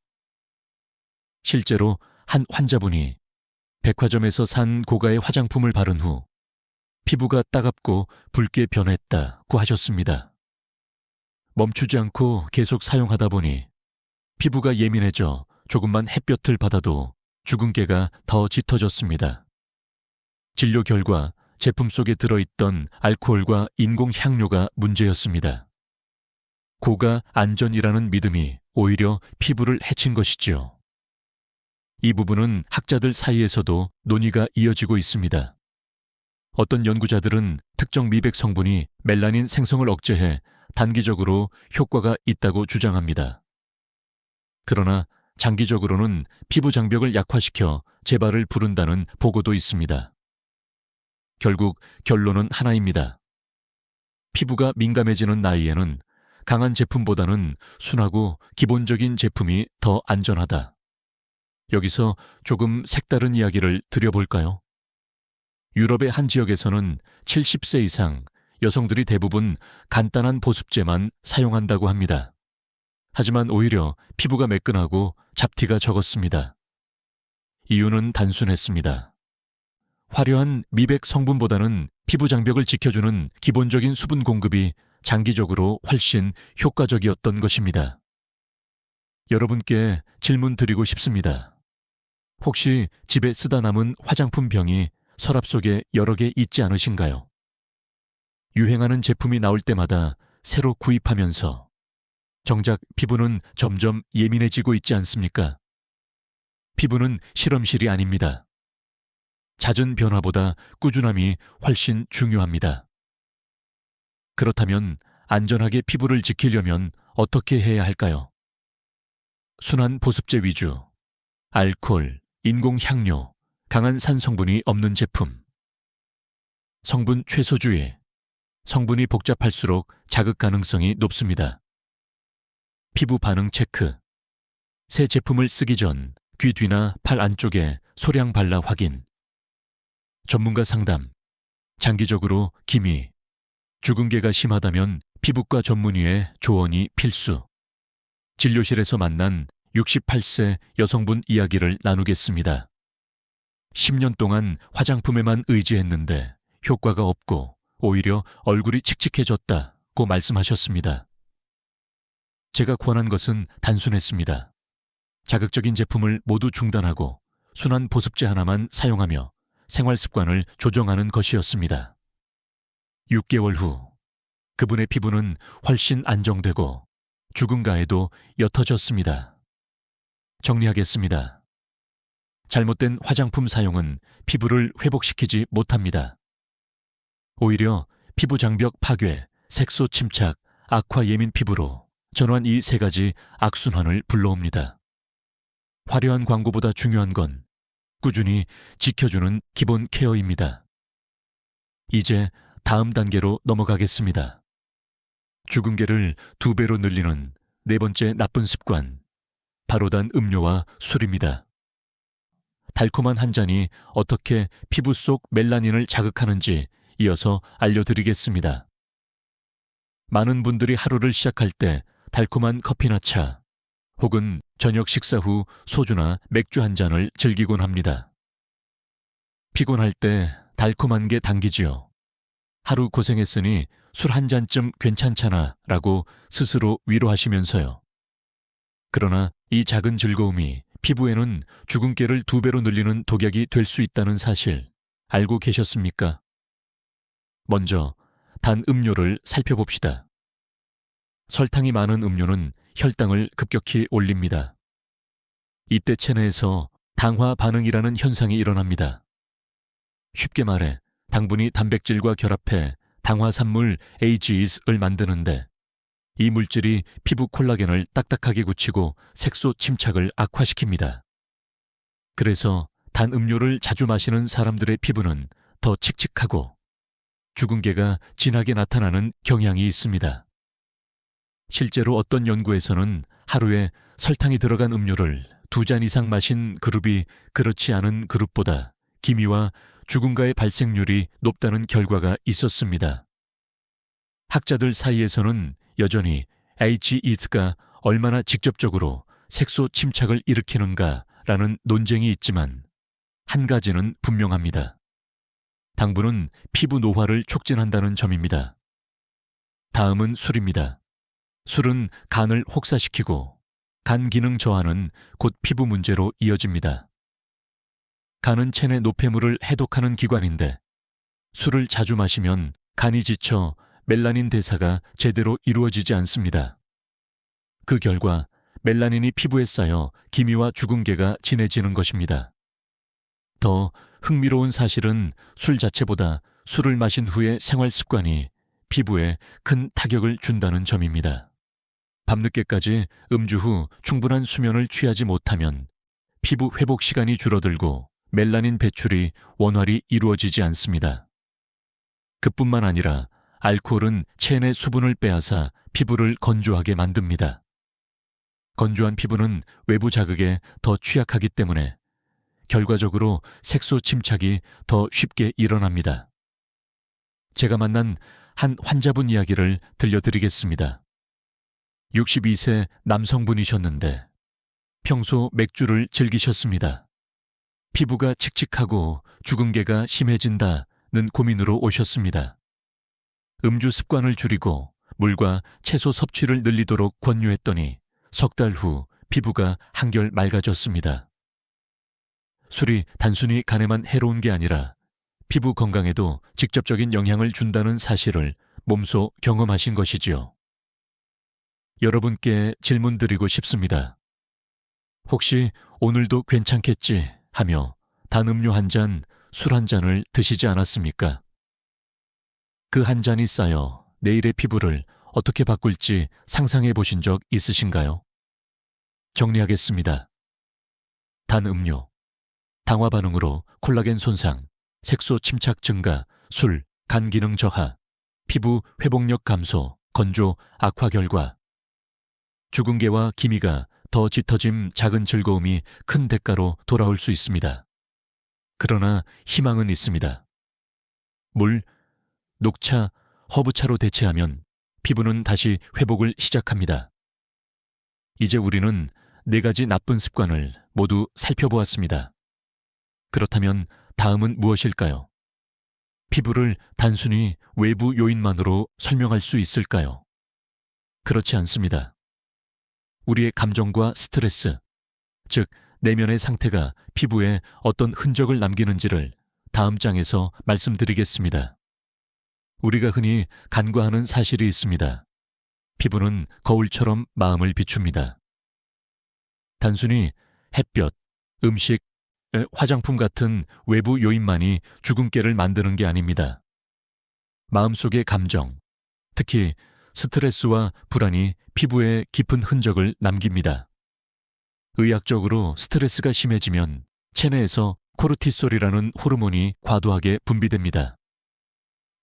실제로 한 환자분이 백화점에서 산 고가의 화장품을 바른 후 피부가 따갑고 붉게 변했다고 하셨습니다. 멈추지 않고 계속 사용하다 보니 피부가 예민해져 조금만 햇볕을 받아도 주근깨가 더 짙어졌습니다. 진료 결과 제품 속에 들어있던 알코올과 인공 향료가 문제였습니다. 고가 안전이라는 믿음이 오히려 피부를 해친 것이지요. 이 부분은 학자들 사이에서도 논의가 이어지고 있습니다. 어떤 연구자들은 특정 미백 성분이 멜라닌 생성을 억제해 단기적으로 효과가 있다고 주장합니다. 그러나 장기적으로는 피부 장벽을 약화시켜 재발을 부른다는 보고도 있습니다. 결국 결론은 하나입니다. 피부가 민감해지는 나이에는 강한 제품보다는 순하고 기본적인 제품이 더 안전하다. 여기서 조금 색다른 이야기를 드려볼까요? 유럽의 한 지역에서는 70세 이상 여성들이 대부분 간단한 보습제만 사용한다고 합니다. 하지만 오히려 피부가 매끈하고 잡티가 적었습니다. 이유는 단순했습니다. 화려한 미백 성분보다는 피부 장벽을 지켜주는 기본적인 수분 공급이 장기적으로 훨씬 효과적이었던 것입니다. 여러분께 질문 드리고 싶습니다. 혹시 집에 쓰다 남은 화장품 병이 서랍 속에 여러 개 있지 않으신가요? 유행하는 제품이 나올 때마다 새로 구입하면서 정작 피부는 점점 예민해지고 있지 않습니까? 피부는 실험실이 아닙니다. 잦은 변화보다 꾸준함이 훨씬 중요합니다. 그렇다면 안전하게 피부를 지키려면 어떻게 해야 할까요? 순한 보습제 위주, 알코올, 인공 향료, 강한 산 성분이 없는 제품, 성분 최소주의, 성분이 복잡할수록 자극 가능성이 높습니다. 피부 반응 체크, 새 제품을 쓰기 전 귀 뒤나 팔 안쪽에 소량 발라 확인, 전문가 상담, 장기적으로 기미, 주근깨가 심하다면 피부과 전문의의 조언이 필수. 진료실에서 만난 68세 여성분 이야기를 나누겠습니다. 10년 동안 화장품에만 의지했는데 효과가 없고 오히려 얼굴이 칙칙해졌다고 말씀하셨습니다. 제가 권한 것은 단순했습니다. 자극적인 제품을 모두 중단하고 순한 보습제 하나만 사용하며 생활 습관을 조정하는 것이었습니다. 6개월 후 그분의 피부는 훨씬 안정되고 죽은 가에도 옅어졌습니다. 정리하겠습니다. 잘못된 화장품 사용은 피부를 회복시키지 못합니다. 오히려 피부 장벽 파괴, 색소 침착, 악화 예민 피부로 전환 이 세 가지 악순환을 불러옵니다. 화려한 광고보다 중요한 건 꾸준히 지켜주는 기본 케어입니다. 이제 다음 단계로 넘어가겠습니다. 주근깨를 2배로 늘리는 네 번째 나쁜 습관, 바로 단 음료와 술입니다. 달콤한 한 잔이 어떻게 피부 속 멜라닌을 자극하는지 이어서 알려드리겠습니다. 많은 분들이 하루를 시작할 때 달콤한 커피나 차, 혹은 저녁 식사 후 소주나 맥주 한 잔을 즐기곤 합니다. 피곤할 때 달콤한 게 당기지요. 하루 고생했으니 술 한 잔쯤 괜찮잖아 라고 스스로 위로하시면서요. 그러나 이 작은 즐거움이 피부에는 주근깨를 2배로 늘리는 독약이 될 수 있다는 사실 알고 계셨습니까? 먼저 단 음료를 살펴봅시다. 설탕이 많은 음료는 혈당을 급격히 올립니다. 이때 체내에서 당화 반응이라는 현상이 일어납니다. 쉽게 말해 당분이 단백질과 결합해 당화산물 AGE를 만드는데 이 물질이 피부 콜라겐을 딱딱하게 굳히고 색소 침착을 악화시킵니다. 그래서 단 음료를 자주 마시는 사람들의 피부는 더 칙칙하고 주근깨가 진하게 나타나는 경향이 있습니다. 실제로 어떤 연구에서는 하루에 설탕이 들어간 음료를 2잔 이상 마신 그룹이 그렇지 않은 그룹보다 기미와 주근가의 발생률이 높다는 결과가 있었습니다. 학자들 사이에서는 여전히 AGE가 얼마나 직접적으로 색소 침착을 일으키는가라는 논쟁이 있지만 한 가지는 분명합니다. 당분은 피부 노화를 촉진한다는 점입니다. 다음은 술입니다. 술은 간을 혹사시키고 간 기능 저하는 곧 피부 문제로 이어집니다. 간은 체내 노폐물을 해독하는 기관인데 술을 자주 마시면 간이 지쳐 멜라닌 대사가 제대로 이루어지지 않습니다. 그 결과 멜라닌이 피부에 쌓여 기미와 주근깨가 진해지는 것입니다. 더 흥미로운 사실은 술 자체보다 술을 마신 후의 생활 습관이 피부에 큰 타격을 준다는 점입니다. 밤늦게까지 음주 후 충분한 수면을 취하지 못하면 피부 회복 시간이 줄어들고 멜라닌 배출이 원활히 이루어지지 않습니다. 그뿐만 아니라 알코올은 체내 수분을 빼앗아 피부를 건조하게 만듭니다. 건조한 피부는 외부 자극에 더 취약하기 때문에 결과적으로 색소 침착이 더 쉽게 일어납니다. 제가 만난 한 환자분 이야기를 들려드리겠습니다. 62세 남성분이셨는데 평소 맥주를 즐기셨습니다. 피부가 칙칙하고 주근깨가 심해진다는 고민으로 오셨습니다. 음주 습관을 줄이고 물과 채소 섭취를 늘리도록 권유했더니 석 달 후 피부가 한결 맑아졌습니다. 술이 단순히 간에만 해로운 게 아니라 피부 건강에도 직접적인 영향을 준다는 사실을 몸소 경험하신 것이지요. 여러분께 질문드리고 싶습니다. 혹시 오늘도 괜찮겠지 하며 단 음료 한 잔, 술 한 잔을 드시지 않았습니까? 그 한 잔이 쌓여 내일의 피부를 어떻게 바꿀지 상상해 보신 적 있으신가요? 정리하겠습니다. 단 음료, 당화 반응으로 콜라겐 손상, 색소 침착 증가, 술, 간 기능 저하, 피부 회복력 감소, 건조, 악화 결과. 주근깨와 기미가 더 짙어짐 작은 즐거움이 큰 대가로 돌아올 수 있습니다. 그러나 희망은 있습니다. 물, 녹차, 허브차로 대체하면 피부는 다시 회복을 시작합니다. 이제 우리는 4가지 나쁜 습관을 모두 살펴보았습니다. 그렇다면 다음은 무엇일까요? 피부를 단순히 외부 요인만으로 설명할 수 있을까요? 그렇지 않습니다. 우리의 감정과 스트레스, 즉 내면의 상태가 피부에 어떤 흔적을 남기는지를 다음 장에서 말씀드리겠습니다. 우리가 흔히 간과하는 사실이 있습니다. 피부는 거울처럼 마음을 비춥니다. 단순히 햇볕, 음식, 화장품 같은 외부 요인만이 주근깨를 만드는 게 아닙니다. 마음속의 감정, 특히 스트레스와 불안이 피부에 깊은 흔적을 남깁니다. 의학적으로 스트레스가 심해지면 체내에서 코르티솔이라는 호르몬이 과도하게 분비됩니다.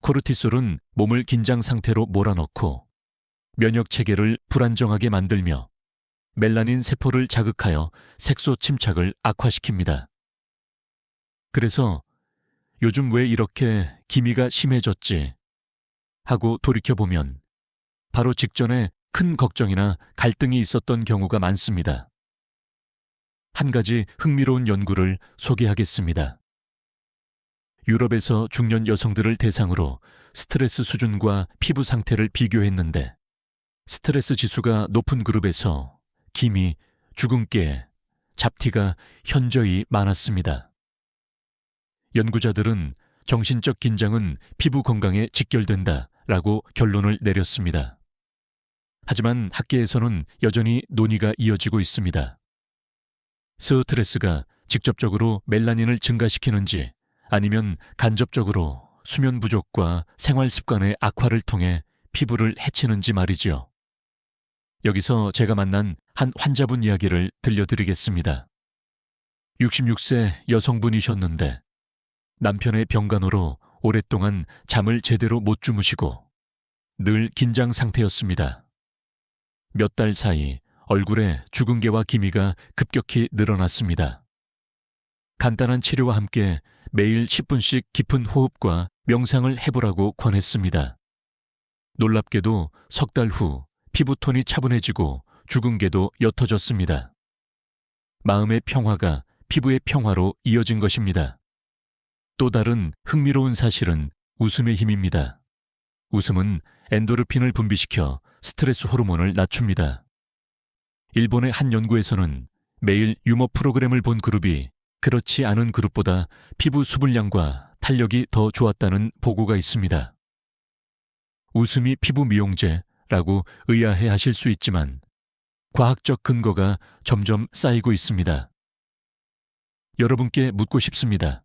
코르티솔은 몸을 긴장 상태로 몰아넣고 면역 체계를 불안정하게 만들며 멜라닌 세포를 자극하여 색소 침착을 악화시킵니다. 그래서 요즘 왜 이렇게 기미가 심해졌지 하고 돌이켜보면 바로 직전에 큰 걱정이나 갈등이 있었던 경우가 많습니다. 한 가지 흥미로운 연구를 소개하겠습니다. 유럽에서 중년 여성들을 대상으로 스트레스 수준과 피부 상태를 비교했는데 스트레스 지수가 높은 그룹에서 기미, 주근깨, 잡티가 현저히 많았습니다. 연구자들은 정신적 긴장은 피부 건강에 직결된다라고 결론을 내렸습니다. 하지만 학계에서는 여전히 논의가 이어지고 있습니다. 스트레스가 직접적으로 멜라닌을 증가시키는지 아니면 간접적으로 수면 부족과 생활 습관의 악화를 통해 피부를 해치는지 말이죠. 여기서 제가 만난 한 환자분 이야기를 들려드리겠습니다. 66세 여성분이셨는데 남편의 병간호로 오랫동안 잠을 제대로 못 주무시고 늘 긴장 상태였습니다. 몇 달 사이 얼굴에 주근깨와 기미가 급격히 늘어났습니다. 간단한 치료와 함께 매일 10분씩 깊은 호흡과 명상을 해보라고 권했습니다. 놀랍게도 석 달 후 피부톤이 차분해지고 주근깨도 옅어졌습니다. 마음의 평화가 피부의 평화로 이어진 것입니다. 또 다른 흥미로운 사실은 웃음의 힘입니다. 웃음은 엔도르핀을 분비시켜 스트레스 호르몬을 낮춥니다. 일본의 한 연구에서는 매일 유머 프로그램을 본 그룹이 그렇지 않은 그룹보다 피부 수분량과 탄력이 더 좋았다는 보고가 있습니다. 웃음이 피부 미용제라고 의아해 하실 수 있지만 과학적 근거가 점점 쌓이고 있습니다. 여러분께 묻고 싶습니다.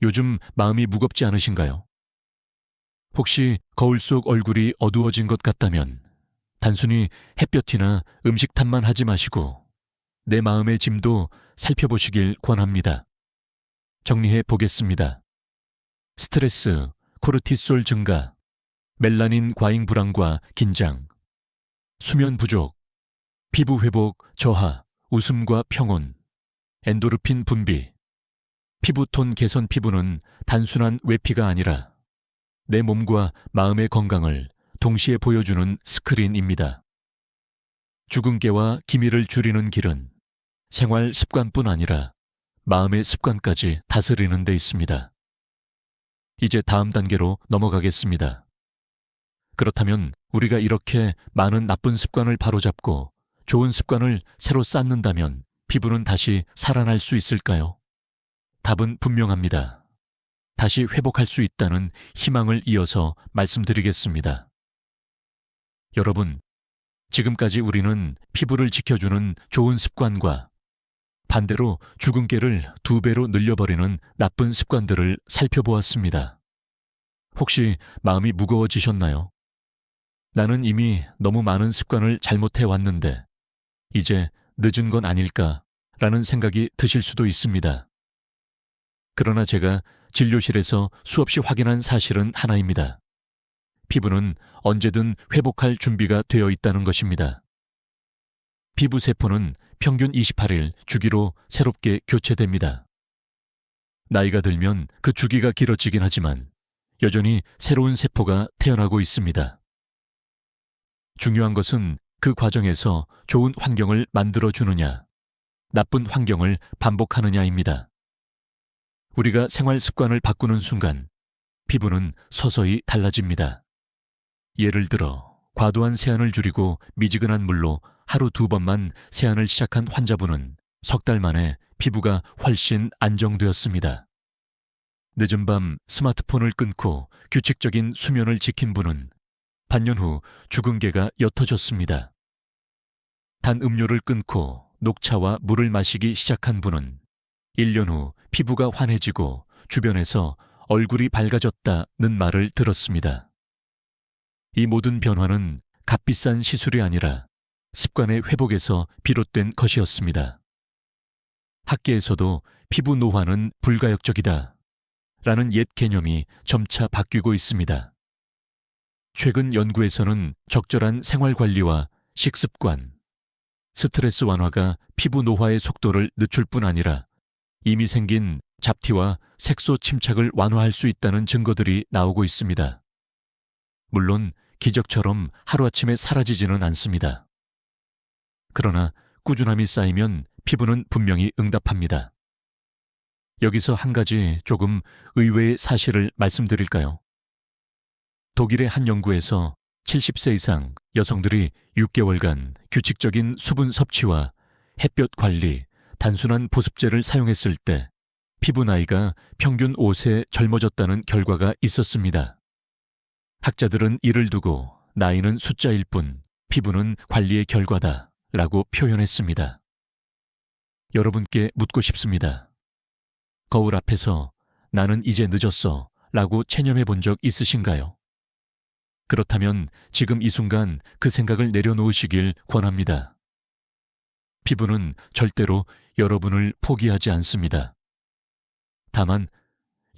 요즘 마음이 무겁지 않으신가요? 혹시 거울 속 얼굴이 어두워진 것 같다면 단순히 햇볕이나 음식 탓만 하지 마시고 내 마음의 짐도 살펴보시길 권합니다. 정리해 보겠습니다. 스트레스, 코르티솔 증가, 멜라닌 과잉 불안과 긴장, 수면 부족, 피부 회복 저하, 웃음과 평온, 엔도르핀 분비, 피부톤 개선. 피부는 단순한 외피가 아니라 내 몸과 마음의 건강을 동시에 보여주는 스크린입니다. 주근깨와 기미를 줄이는 길은 생활 습관뿐 아니라 마음의 습관까지 다스리는 데 있습니다. 이제 다음 단계로 넘어가겠습니다. 그렇다면 우리가 이렇게 많은 나쁜 습관을 바로잡고 좋은 습관을 새로 쌓는다면 피부는 다시 살아날 수 있을까요? 답은 분명합니다. 다시 회복할 수 있다는 희망을 이어서 말씀드리겠습니다. 여러분, 지금까지 우리는 피부를 지켜주는 좋은 습관과 반대로 주근깨를 2배로 늘려버리는 나쁜 습관들을 살펴보았습니다. 혹시 마음이 무거워지셨나요? 나는 이미 너무 많은 습관을 잘못해 왔는데 이제 늦은 건 아닐까라는 생각이 드실 수도 있습니다. 그러나 제가 진료실에서 수없이 확인한 사실은 하나입니다. 피부는 언제든 회복할 준비가 되어 있다는 것입니다. 피부 세포는 평균 28일 주기로 새롭게 교체됩니다. 나이가 들면 그 주기가 길어지긴 하지만 여전히 새로운 세포가 태어나고 있습니다. 중요한 것은 그 과정에서 좋은 환경을 만들어주느냐, 나쁜 환경을 반복하느냐입니다. 우리가 생활 습관을 바꾸는 순간 피부는 서서히 달라집니다. 예를 들어 과도한 세안을 줄이고 미지근한 물로 하루 2번만 세안을 시작한 환자분은 석 달 만에 피부가 훨씬 안정되었습니다. 늦은 밤 스마트폰을 끊고 규칙적인 수면을 지킨 분은 반년 후 죽은 개가 옅어졌습니다. 단 음료를 끊고 녹차와 물을 마시기 시작한 분은 1년 후 피부가 환해지고 주변에서 얼굴이 밝아졌다는 말을 들었습니다. 이 모든 변화는 값비싼 시술이 아니라 습관의 회복에서 비롯된 것이었습니다. 학계에서도 피부 노화는 불가역적이다 라는 옛 개념이 점차 바뀌고 있습니다. 최근 연구에서는 적절한 생활 관리와 식습관, 스트레스 완화가 피부 노화의 속도를 늦출 뿐 아니라 이미 생긴 잡티와 색소 침착을 완화할 수 있다는 증거들이 나오고 있습니다. 물론 기적처럼 하루아침에 사라지지는 않습니다. 그러나 꾸준함이 쌓이면 피부는 분명히 응답합니다. 여기서 한 가지 조금 의외의 사실을 말씀드릴까요? 독일의 한 연구에서 70세 이상 여성들이 6개월간 규칙적인 수분 섭취와 햇볕 관리, 단순한 보습제를 사용했을 때 피부 나이가 평균 5세 젊어졌다는 결과가 있었습니다. 학자들은 이를 두고 나이는 숫자일 뿐 피부는 관리의 결과다 라고 표현했습니다. 여러분께 묻고 싶습니다. 거울 앞에서 나는 이제 늦었어 라고 체념해 본 적 있으신가요? 그렇다면 지금 이 순간 그 생각을 내려놓으시길 권합니다. 피부는 절대로 여러분을 포기하지 않습니다. 다만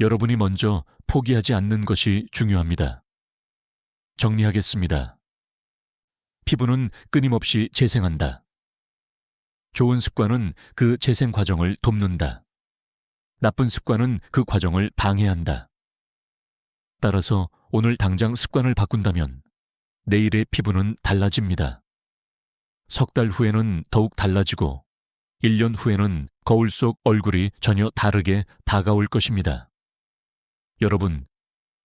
여러분이 먼저 포기하지 않는 것이 중요합니다. 정리하겠습니다. 피부는 끊임없이 재생한다. 좋은 습관은 그 재생 과정을 돕는다. 나쁜 습관은 그 과정을 방해한다. 따라서 오늘 당장 습관을 바꾼다면 내일의 피부는 달라집니다. 석 달 후에는 더욱 달라지고 1년 후에는 거울 속 얼굴이 전혀 다르게 다가올 것입니다. 여러분,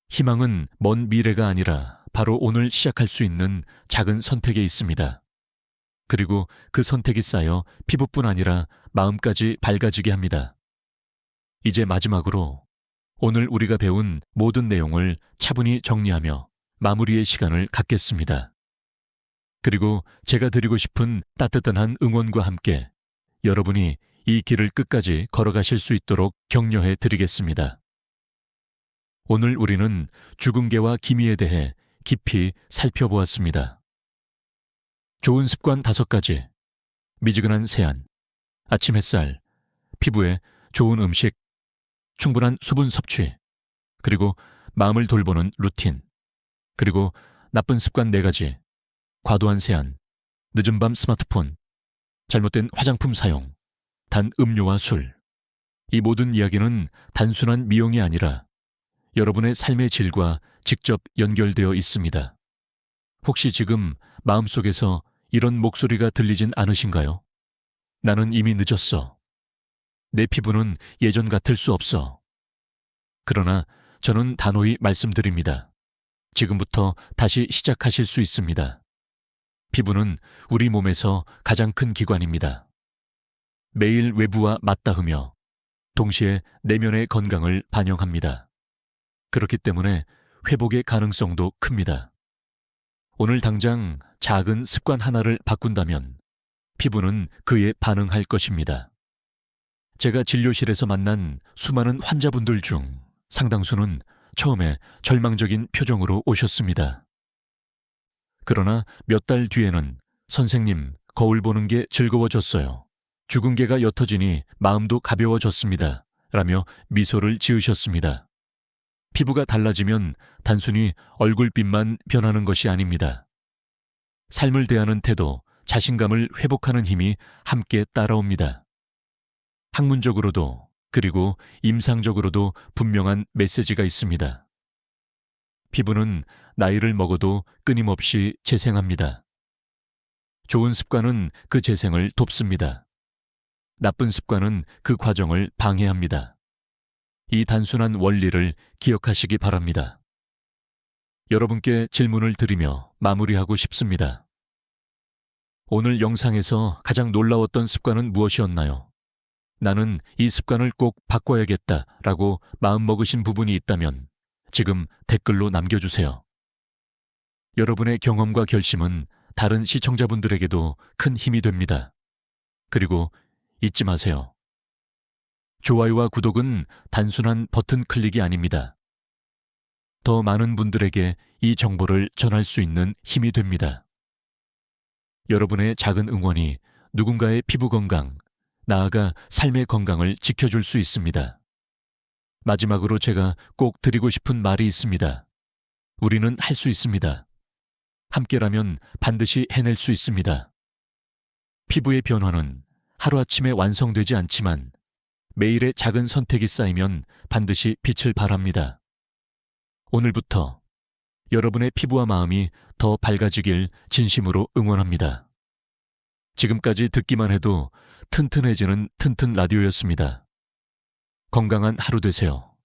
희망은 먼 미래가 아니라 바로 오늘 시작할 수 있는 작은 선택에 있습니다. 그리고 그 선택이 쌓여 피부뿐 아니라 마음까지 밝아지게 합니다. 이제 마지막으로 오늘 우리가 배운 모든 내용을 차분히 정리하며 마무리의 시간을 갖겠습니다. 그리고 제가 드리고 싶은 따뜻한 응원과 함께 여러분이 이 길을 끝까지 걸어가실 수 있도록 격려해 드리겠습니다. 오늘 우리는 죽은 개와 기미에 대해 깊이 살펴보았습니다. 좋은 습관 5가지, 미지근한 세안, 아침 햇살, 피부에 좋은 음식, 충분한 수분 섭취, 그리고 마음을 돌보는 루틴, 그리고 나쁜 습관 4가지, 과도한 세안, 늦은 밤 스마트폰, 잘못된 화장품 사용, 단 음료와 술. 이 모든 이야기는 단순한 미용이 아니라 여러분의 삶의 질과 직접 연결되어 있습니다. 혹시 지금 마음속에서 이런 목소리가 들리진 않으신가요? 나는 이미 늦었어. 내 피부는 예전 같을 수 없어. 그러나 저는 단호히 말씀드립니다. 지금부터 다시 시작하실 수 있습니다. 피부는 우리 몸에서 가장 큰 기관입니다. 매일 외부와 맞닿으며 동시에 내면의 건강을 반영합니다. 그렇기 때문에 회복의 가능성도 큽니다. 오늘 당장 작은 습관 하나를 바꾼다면 피부는 그에 반응할 것입니다. 제가 진료실에서 만난 수많은 환자분들 중 상당수는 처음에 절망적인 표정으로 오셨습니다. 그러나 몇 달 뒤에는 선생님, 거울 보는 게 즐거워졌어요. 죽은 개가 옅어지니 마음도 가벼워졌습니다. 라며 미소를 지으셨습니다. 피부가 달라지면 단순히 얼굴빛만 변하는 것이 아닙니다. 삶을 대하는 태도, 자신감을 회복하는 힘이 함께 따라옵니다. 학문적으로도 그리고 임상적으로도 분명한 메시지가 있습니다. 피부는 나이를 먹어도 끊임없이 재생합니다. 좋은 습관은 그 재생을 돕습니다. 나쁜 습관은 그 과정을 방해합니다. 이 단순한 원리를 기억하시기 바랍니다. 여러분께 질문을 드리며 마무리하고 싶습니다. 오늘 영상에서 가장 놀라웠던 습관은 무엇이었나요? 나는 이 습관을 꼭 바꿔야겠다라고 마음먹으신 부분이 있다면 지금 댓글로 남겨주세요. 여러분의 경험과 결심은 다른 시청자분들에게도 큰 힘이 됩니다. 그리고 잊지 마세요. 좋아요와 구독은 단순한 버튼 클릭이 아닙니다. 더 많은 분들에게 이 정보를 전할 수 있는 힘이 됩니다. 여러분의 작은 응원이 누군가의 피부 건강, 나아가 삶의 건강을 지켜줄 수 있습니다. 마지막으로 제가 꼭 드리고 싶은 말이 있습니다. 우리는 할 수 있습니다. 함께라면 반드시 해낼 수 있습니다. 피부의 변화는 하루아침에 완성되지 않지만 매일의 작은 선택이 쌓이면 반드시 빛을 발합니다. 오늘부터 여러분의 피부와 마음이 더 밝아지길 진심으로 응원합니다. 지금까지 듣기만 해도 튼튼해지는 튼튼 라디오였습니다. 건강한 하루 되세요.